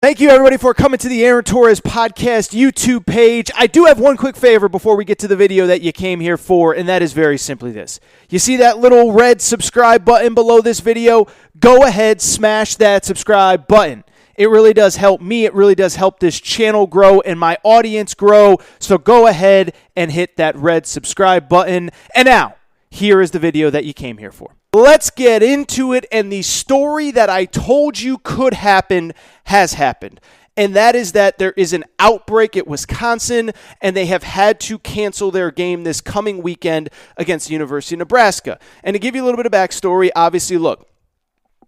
Thank you, everybody, for coming to the Aaron Torres Podcast YouTube page. I do have one quick favor before we get to the video that you came here for, and that is very simply this. You see that little red subscribe button below this video? Go ahead, smash that subscribe button. It really does help me. It really does help this channel grow and my audience grow. So go ahead and hit that red subscribe button. And now, here is the video that you came here for. Let's get into it, and the story that I told you could happen has happened, and that is that there is an outbreak at Wisconsin, and they have had to cancel their game this coming weekend against the University of Nebraska. And to give you a little bit of backstory, obviously, look,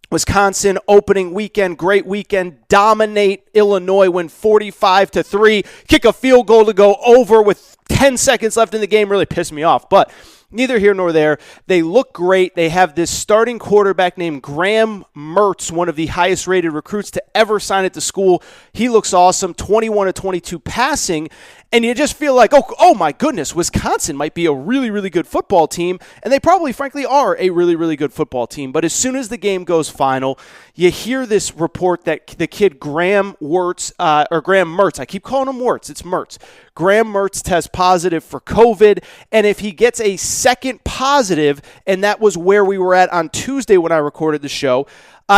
Wisconsin opening weekend, great weekend, dominate Illinois, win 45-3, kick a field goal to go over with 10 seconds left in the game, really pissed me off, but neither here nor there. They look great. They have this starting quarterback named Graham Mertz, one of the highest-rated recruits to ever sign at the school. He looks awesome, 21-22 passing, and you just feel like, oh my goodness, Wisconsin might be a really, really good football team, and they probably, frankly, are a really, really good football team. But as soon as the game goes final, you hear this report that the kid Graham Mertz, I keep calling him Wirtz, it's Mertz. Graham Mertz tests positive for COVID, and if he gets a second positive, and that was where we were at on Tuesday when I recorded the show,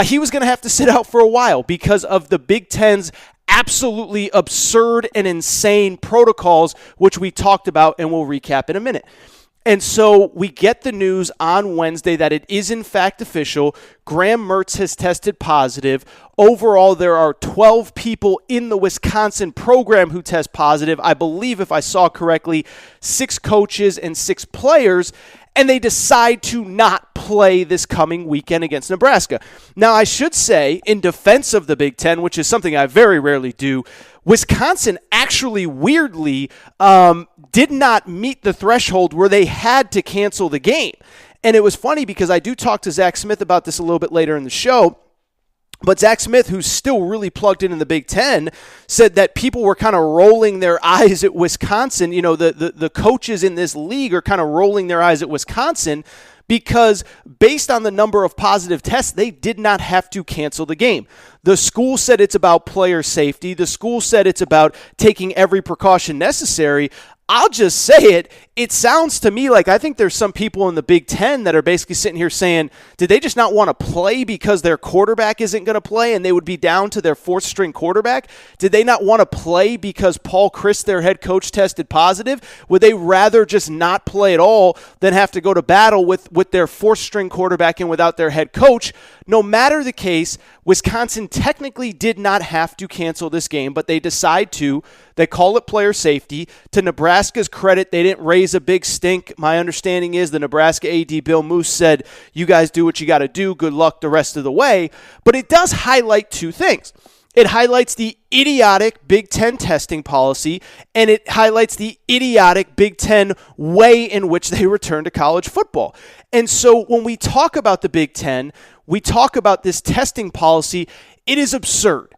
he was going to have to sit out for a while because of the Big Ten's absolutely absurd and insane protocols, which we talked about and we'll recap in a minute. And so we get the news on Wednesday that it is in fact official. Graham Mertz has tested positive. Overall, there are 12 people in the Wisconsin program who test positive. I believe, if I saw correctly, 6 coaches and 6 players, and they decide to not play this coming weekend against Nebraska. Now, I should say, in defense of the Big Ten, which is something I very rarely do, Wisconsin actually weirdly did not meet the threshold where they had to cancel the game. And it was funny because I do talk to Zach Smith about this a little bit later in the show. But Zach Smith, who's still really plugged in the Big Ten, said that people were kind of rolling their eyes at Wisconsin. You know, the coaches in this league are kind of rolling their eyes at Wisconsin because based on the number of positive tests, they did not have to cancel the game. The school said it's about player safety. The school said it's about taking every precaution necessary. I'll just say it. It sounds to me like I think there's some people in the Big Ten that are basically sitting here saying, did they just not want to play because their quarterback isn't going to play and they would be down to their fourth-string quarterback? Did they not want to play because Paul Chryst, their head coach, tested positive? Would they rather just not play at all than have to go to battle with their fourth-string quarterback and without their head coach? No matter the case, Wisconsin technically did not have to cancel this game, but they decide to. They call it player safety. To Nebraska's credit, they didn't raise a big stink. My understanding is the Nebraska AD, Bill Moose, said, you guys do what you got to do. Good luck the rest of the way. But it does highlight 2 things. It highlights the idiotic Big Ten testing policy, and it highlights the idiotic Big Ten way in which they return to college football. And so when we talk about the Big Ten, we talk about this testing policy. It is absurd.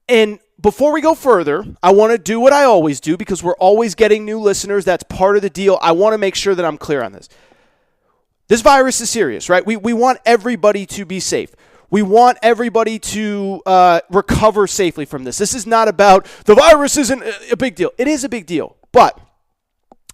And before we go further, I want to do what I always do because we're always getting new listeners. That's part of the deal. I want to make sure that I'm clear on this. This virus is serious, right? We want everybody to be safe. We want everybody to recover safely from this. This is not about the virus isn't a big deal. It is a big deal, but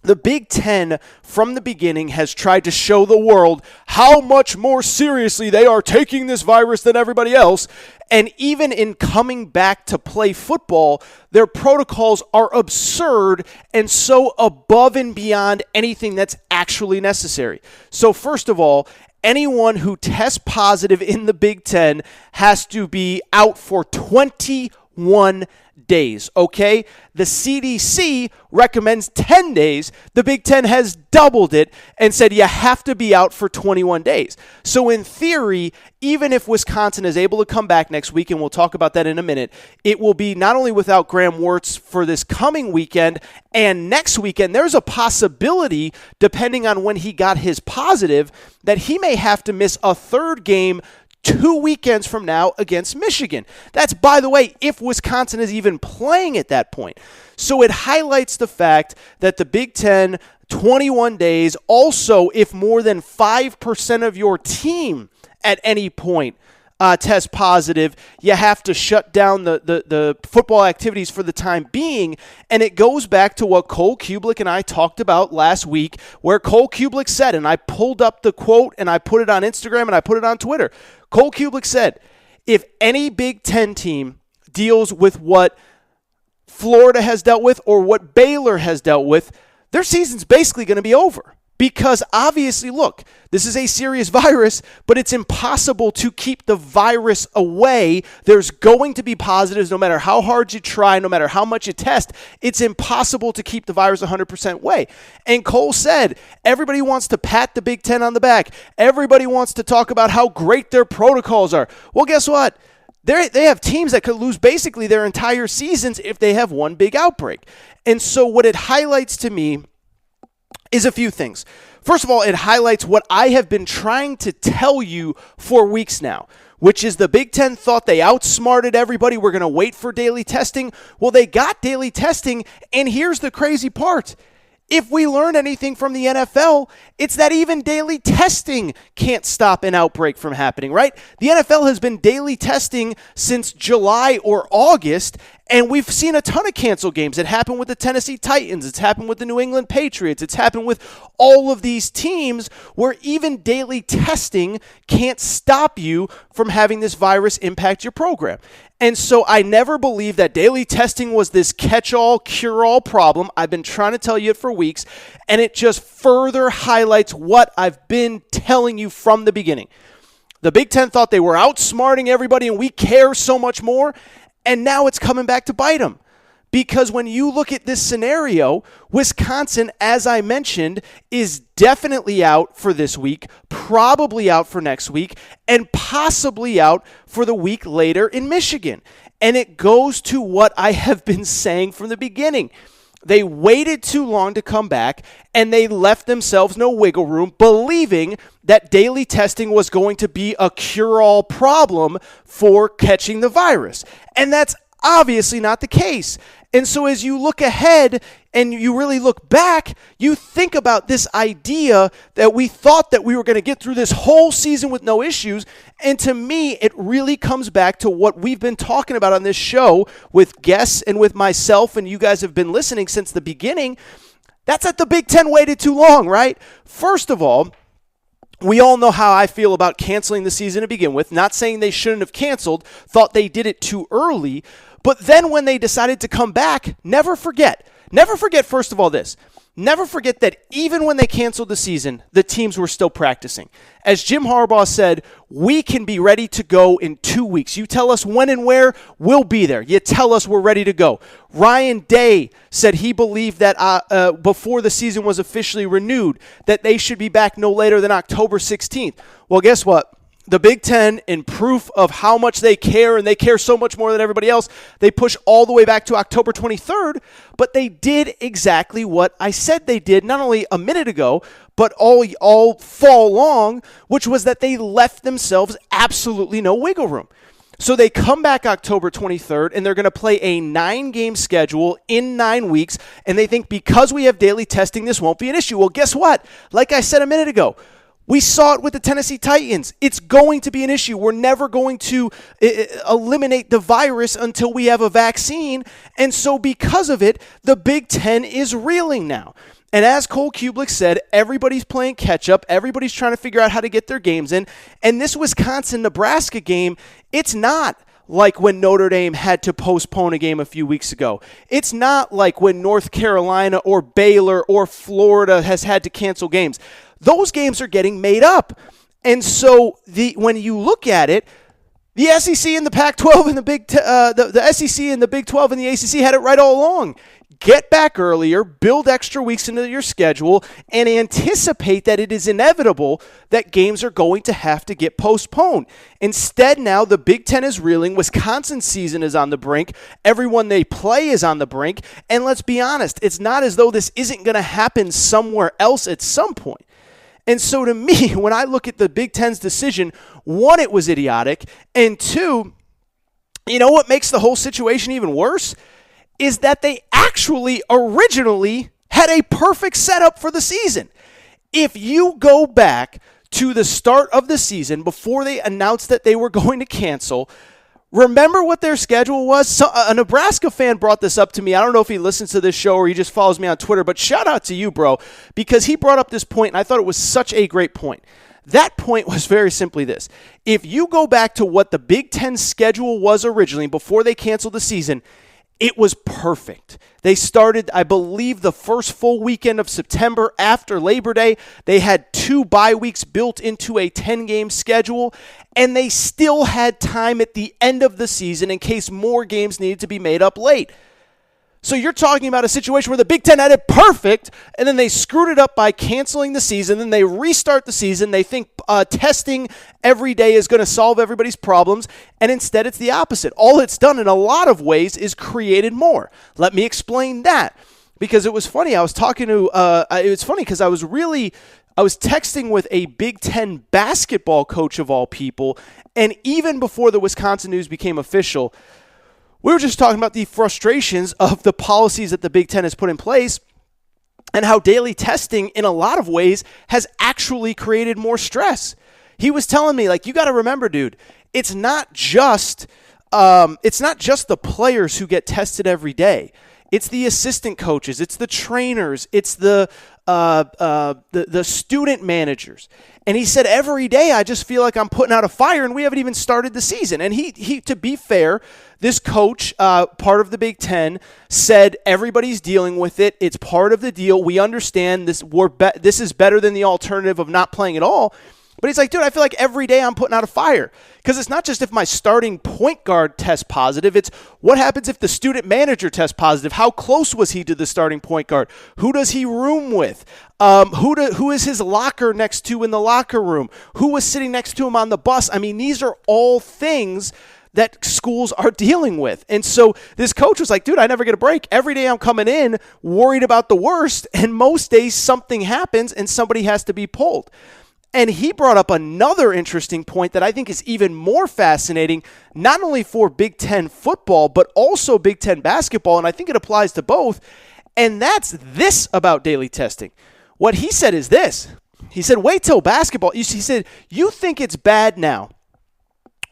the Big Ten, from the beginning, has tried to show the world how much more seriously they are taking this virus than everybody else. And even in coming back to play football, their protocols are absurd and so above and beyond anything that's actually necessary. So first of all, anyone who tests positive in the Big Ten has to be out for 21 days, okay? The CDC recommends 10 days. The Big Ten has doubled it and said you have to be out for 21 days. So in theory, even if Wisconsin is able to come back next week, and we'll talk about that in a minute, it will be not only without Graham Wirtz for this coming weekend and next weekend, there's a possibility, depending on when he got his positive, that he may have to miss a third game 2 weekends from now against Michigan. That's, by the way, if Wisconsin is even playing at that point. So it highlights the fact that the Big Ten, 21 days. Also, if more than 5% of your team at any point test positive, you have to shut down the football activities for the time being. And it goes back to what Cole Kublik and I talked about last week, where Cole Kublik said, and I pulled up the quote and I put it on Instagram and I put it on Twitter. Cole Kublik said, if any Big Ten team deals with what Florida has dealt with or what Baylor has dealt with, their season's basically going to be over. Because obviously, look, this is a serious virus, but it's impossible to keep the virus away. There's going to be positives no matter how hard you try, no matter how much you test. It's impossible to keep the virus 100% away. And Cole said, everybody wants to pat the Big Ten on the back. Everybody wants to talk about how great their protocols are. Well, guess what? They have teams that could lose basically their entire seasons if they have one big outbreak. And so what it highlights to me is a few things. First of all, it highlights what I have been trying to tell you for weeks now, which is the Big Ten thought they outsmarted everybody. We're going to wait for daily testing. Well, they got daily testing, and here's the crazy part. If we learn anything from the NFL, it's that even daily testing can't stop an outbreak from happening, right? The NFL has been daily testing since July or August, and we've seen a ton of canceled games. It happened with the Tennessee Titans. It's happened with the New England Patriots. It's happened with all of these teams where even daily testing can't stop you from having this virus impact your program. And so I never believed that daily testing was this catch-all, cure-all problem. I've been trying to tell you it for weeks, and it just further highlights what I've been telling you from the beginning. The Big Ten thought they were outsmarting everybody, and we care so much more, and now it's coming back to bite them. Because when you look at this scenario, Wisconsin, as I mentioned, is definitely out for this week, probably out for next week, and possibly out for the week later in Michigan. And it goes to what I have been saying from the beginning. They waited too long to come back, and they left themselves no wiggle room, believing that daily testing was going to be a cure-all problem for catching the virus. And that's obviously not the case. And so as you look ahead and you really look back, you think about this idea that we thought that we were going to get through this whole season with no issues. And to me, it really comes back to what we've been talking about on this show with guests and with myself, and you guys have been listening since the beginning. That's that the Big Ten waited too long, right? First of all, we all know how I feel about canceling the season to begin with. Not saying they shouldn't have canceled, thought they did it too early. But then when they decided to come back, never forget, first of all, this. Never forget that even when they canceled the season, the teams were still practicing. As Jim Harbaugh said, we can be ready to go in 2 weeks. You tell us when and where, we'll be there. You tell us we're ready to go. Ryan Day said he believed that before the season was officially renewed, that they should be back no later than October 16th. Well, guess what? The Big Ten, in proof of how much they care, and they care so much more than everybody else, they push all the way back to October 23rd, but they did exactly what I said they did, not only a minute ago, but all fall long, which was that they left themselves absolutely no wiggle room. So they come back October 23rd, and they're going to play a 9-game schedule in 9 weeks, and they think because we have daily testing, this won't be an issue. Well, guess what? Like I said a minute ago, we saw it with the Tennessee Titans. It's going to be an issue. We're never going to eliminate the virus until we have a vaccine. And so because of it, the Big Ten is reeling now. And as Cole Kublik said, everybody's playing catch-up. Everybody's trying to figure out how to get their games in. And this Wisconsin-Nebraska game, it's not like when Notre Dame had to postpone a game a few weeks ago. It's not like when North Carolina or Baylor or Florida has had to cancel games. Those games are getting made up. And so when you look at it, the SEC and the Pac-12 and the SEC and the Big 12 and the ACC had it right all along. Get back earlier, build extra weeks into your schedule, and anticipate that it is inevitable that games are going to have to get postponed. Instead, now the Big Ten is reeling. Wisconsin's season is on the brink. Everyone they play is on the brink. And let's be honest, it's not as though this isn't going to happen somewhere else at some point. And so to me, when I look at the Big Ten's decision, one, it was idiotic, and two, you know what makes the whole situation even worse? Is that they actually originally had a perfect setup for the season. If you go back to the start of the season before they announced that they were going to cancel. Remember what their schedule was? So, a Nebraska fan brought this up to me. I don't know if he listens to this show or he just follows me on Twitter, but shout out to you, bro, because he brought up this point, and I thought it was such a great point. That point was very simply this. If you go back to what the Big Ten schedule was originally before they canceled the season, it was perfect. They started, I believe, the first full weekend of September after Labor Day. They had 2 bye weeks built into a 10-game schedule, and they still had time at the end of the season in case more games needed to be made up late. So you're talking about a situation where the Big Ten had it perfect, and then they screwed it up by canceling the season. Then they restart the season. They think testing every day is going to solve everybody's problems, and instead it's the opposite. All it's done in a lot of ways is created more. Let me explain that, because it was funny. I was talking to it was funny because I was texting with a Big Ten basketball coach of all people, and even before the Wisconsin news became official, we were just talking about the frustrations of the policies that the Big Ten has put in place and how daily testing in a lot of ways has actually created more stress. He was telling me, like, you got to remember, dude, it's not just the players who get tested every day. It's the assistant coaches, it's the trainers, it's the student managers. And he said, every day I just feel like I'm putting out a fire, and we haven't even started the season. And he to be fair, this coach, part of the Big Ten, said everybody's dealing with it. It's part of the deal. We understand this. This is better than the alternative of not playing at all. But he's like, dude, I feel like every day I'm putting out a fire. Because it's not just if my starting point guard tests positive. It's what happens if the student manager tests positive. How close was he to the starting point guard? Who does he room with? Who is his locker next to in the locker room? Who was sitting next to him on the bus? I mean, these are all things that schools are dealing with. And so this coach was like, dude, I never get a break. Every day I'm coming in worried about the worst. And most days something happens and somebody has to be pulled. And he brought up another interesting point that I think is even more fascinating, not only for Big Ten football, but also Big Ten basketball, and I think it applies to both, and that's this about daily testing. What he said is this. He said, wait till basketball. He said, you think it's bad now.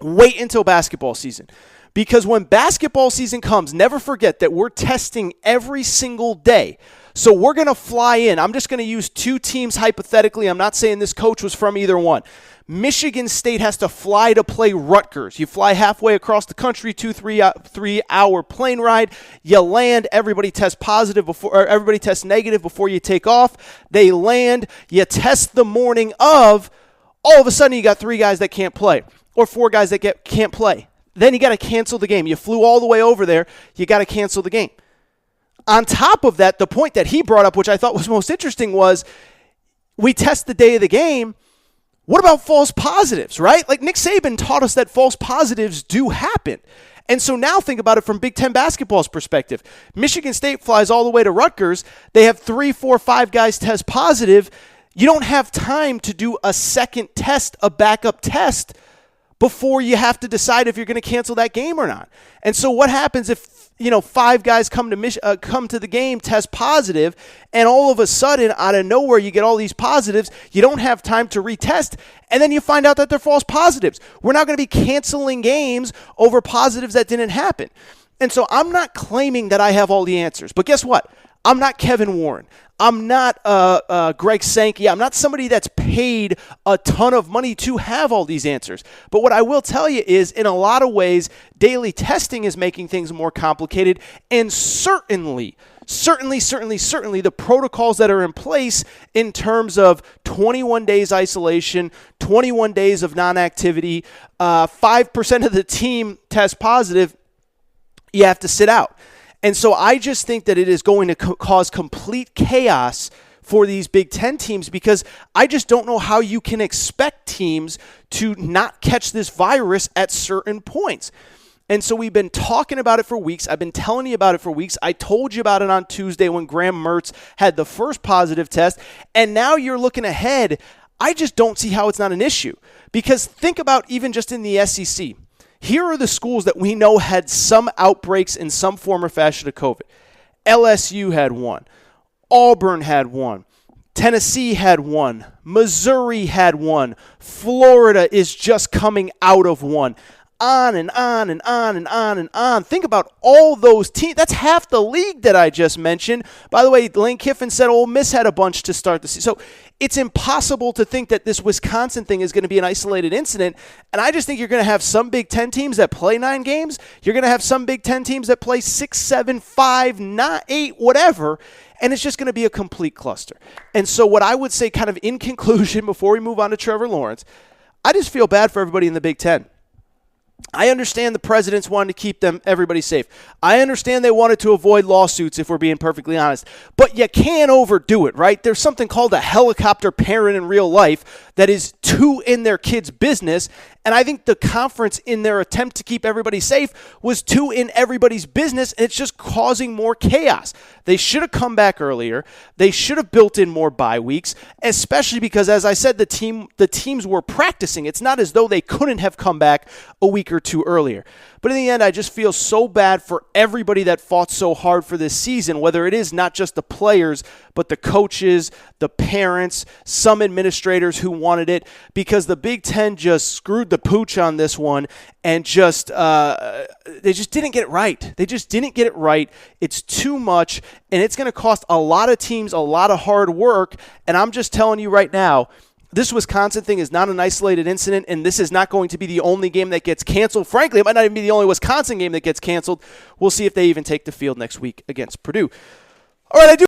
Wait until basketball season. Because when basketball season comes, never forget that we're testing every single day. So we're going to fly in. I'm just going to use 2 teams hypothetically. I'm not saying this coach was from either one. Michigan State has to fly to play Rutgers. You fly halfway across the country, 3-hour plane ride. You land. Everybody tests positive before, or everybody tests negative before you take off. They land. You test the morning of. All of a sudden, you got 3 guys that can't play, or 4 guys that can't play. Then you got to cancel the game. You flew all the way over there. You got to cancel the game. On top of that, the point that he brought up, which I thought was most interesting, was we test the day of the game. What about false positives, right? Like Nick Saban taught us that false positives do happen. And so now think about it from Big Ten basketball's perspective. Michigan State flies all the way to Rutgers. They have 3, 4, 5 guys test positive. You don't have time to do a second test, a backup test, before you have to decide if you're going to cancel that game or not. And so what happens if 5 guys come to the game, test positive, and all of a sudden, out of nowhere, you get all these positives. You don't have time to retest, and then you find out that they're false positives. We're now going to be canceling games over positives that didn't happen. And so I'm not claiming that I have all the answers, but guess what? I'm not Kevin Warren. I'm not Greg Sankey. I'm not somebody that's paid a ton of money to have all these answers. But what I will tell you is, in a lot of ways, daily testing is making things more complicated. And certainly, the protocols that are in place in terms of 21 days isolation, 21 days of non-activity, 5% of the team test positive, you have to sit out. And so I just think that it is going to cause complete chaos for these Big Ten teams, because I just don't know how you can expect teams to not catch this virus at certain points. And so we've been talking about it for weeks. I've been telling you about it for weeks. I told you about it on Tuesday when Graham Mertz had the first positive test. And now you're looking ahead. I just don't see how it's not an issue. Because think about even just in the SEC. Here are the schools that we know had some outbreaks in some form or fashion of COVID. LSU had one. Auburn had one. Tennessee had one. Missouri had one. Florida is just coming out of one. On and on and on and on and on. Think about all those teams. That's half the league that I just mentioned. By the way, Lane Kiffin said Ole Miss had a bunch to start the season. So it's impossible to think that this Wisconsin thing is going to be an isolated incident. And I just think you're going to have some Big Ten teams that play 9 games. You're going to have some Big Ten teams that play 6, 7, 5, 9, 8, whatever. And it's just going to be a complete cluster. And so what I would say kind of in conclusion before we move on to Trevor Lawrence, I just feel bad for everybody in the Big Ten. I understand the presidents wanted to keep everybody safe. I understand they wanted to avoid lawsuits, if we're being perfectly honest. But you can't overdo it, right? There's something called a helicopter parent in real life that is too in their kid's business. And I think the conference, in their attempt to keep everybody safe, was too in everybody's business, and it's just causing more chaos. They should have come back earlier. They should have built in more bye weeks, especially because, as I said, the teams were practicing. It's not as though they couldn't have come back a week or two earlier. But in the end, I just feel so bad for everybody that fought so hard for this season, whether it is not just the players, but the coaches, the parents, some administrators who wanted it, because the Big Ten just screwed the pooch on this one and just they just didn't get it right. They just didn't get it right. It's too much, and it's going to cost a lot of teams a lot of hard work. And I'm just telling you right now, this Wisconsin thing is not an isolated incident, and this is not going to be the only game that gets canceled. Frankly, it might not even be the only Wisconsin game that gets canceled. We'll see if they even take the field next week against Purdue. All right, I do